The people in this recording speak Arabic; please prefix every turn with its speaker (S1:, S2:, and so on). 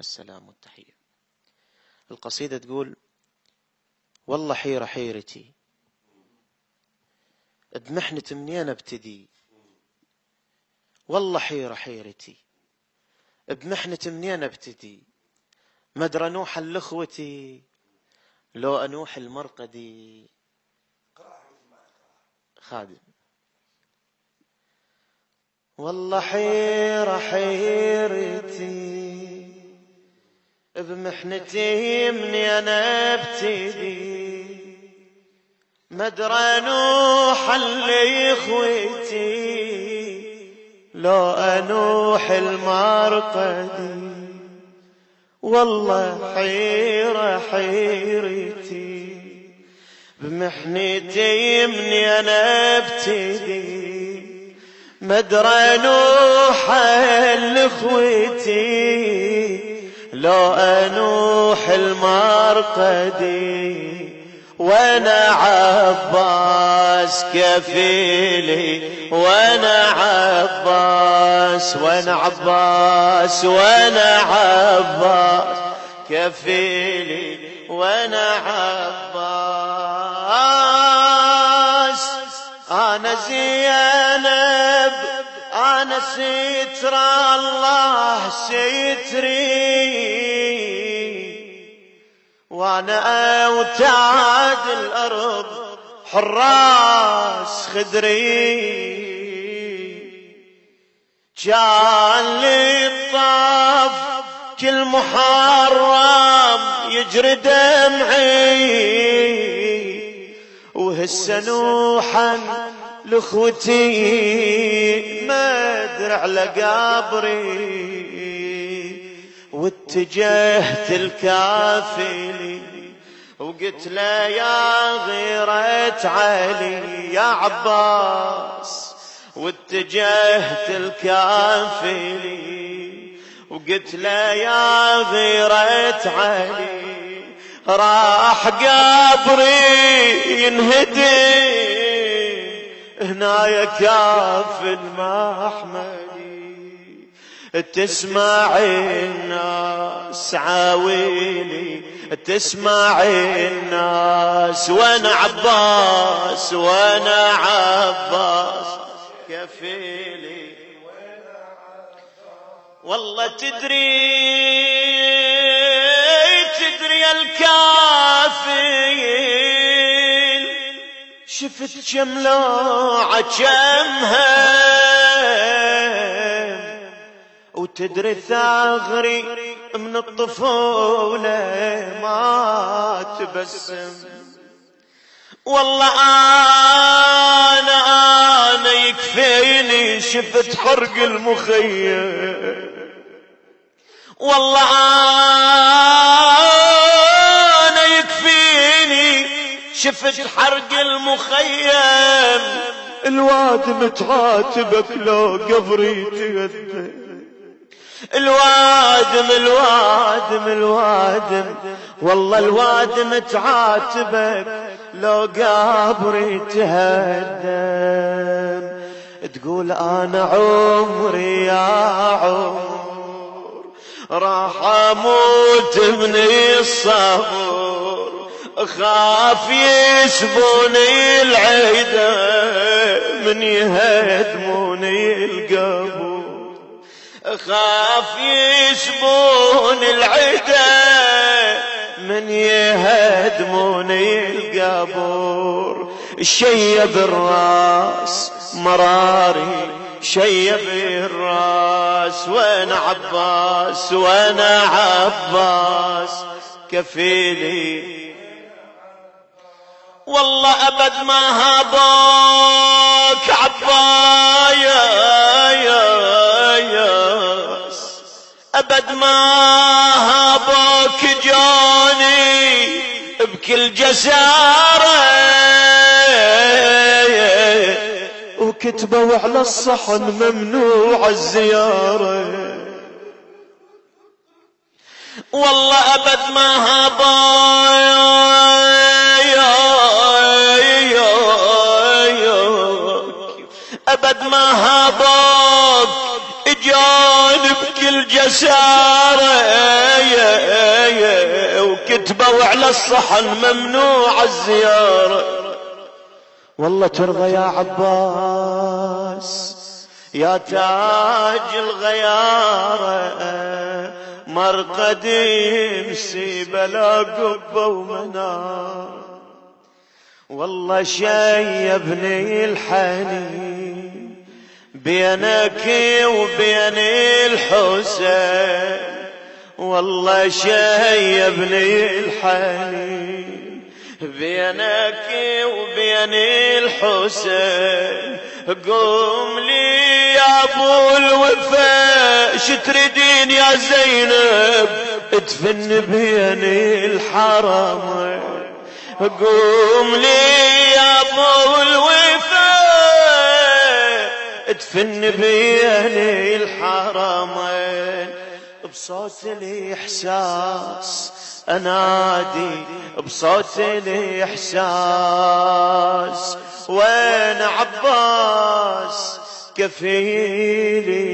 S1: السلام والتحية. القصيدة تقول: والله حيرة حيرتي بمحنة منين ابتدي، والله حيرة حيرتي بمحنة منين ابتدي، ما ادري انوح لاخوتي لو انوح المرقدي. خادم: والله حيرة حيرتي بمحنتي منين ابتدي، ما ادري انوح لاخوتي لو انوح المرقدي. والله حيرة حيرتي بمحنتي منين ابتدي، ما ادري انوح لاخوتي لو انوح المرقدي. وانا عباس كفيلي، وانا عباس، وانا عباس، وانا عباس كفيلي، وانا عباس. انا زينب، انا ستر الله ستري، وانا اوتاد الارض حراس خدري. كان لي الطاف كل محرم يجري دمعي، وهسه نوحا لاخوتي ما ادري على قبري. واتجهت الكافلي وقلت له يا غيرة علي يا عباس. واتجهت الكافلي وقلت له يا غيرة علي، راح قبري ينهدي هنا يا كافل محمدي. تسمع الناس عاويلي، تسمع الناس، وانا عباس، وانا عباس كفيلي. والله تدري الكافل شفت شملاعة كمها، وتدري ثغري من الطفولة ما تبسم. والله أنا يكفيني شفت حرق المخيم، والله أنا يكفيني شفت حرق المخيم. الواد متعاتبك لو قبري تغذى، الوادم الوادم الوادم، والله الوادم تعاتبك لو قبري تهدم. تقول انا عمري يا عمر راح اموت من الصبر، خاف يسبوني العيدة من يهدموني القبر، خاف يسبون العدا من يهدموني القبور. شيب الراس مراري شيب الراس، وانا عباس، وانا عباس كفيلي. والله ابد ما هابوك عبايا ابد ما هابوك جاني بكل جسارة، وكتبوا على الصحن ممنوع الزيارة. والله ابد ما هابوك، ابد ما هابوك جانب كل جسارة، كتبوا على الصحن ممنوع الزيارة. والله ترضى يا عباس يا تاج الغيارة، مرقد مسيبة لا قبة ومنار. والله شيبني الحنين بينك وبين الحسين، والله شيبني الحنين بينك وبين الحسين. قوم لي يا ابو الوفا شتردين يا زينب ادفن بين الحرمين. قوم لي يا ابو الوفا ادفن بين الحرمين. بصوت الإحساس أنادي بصوت الإحساس، وين عباس كفيلي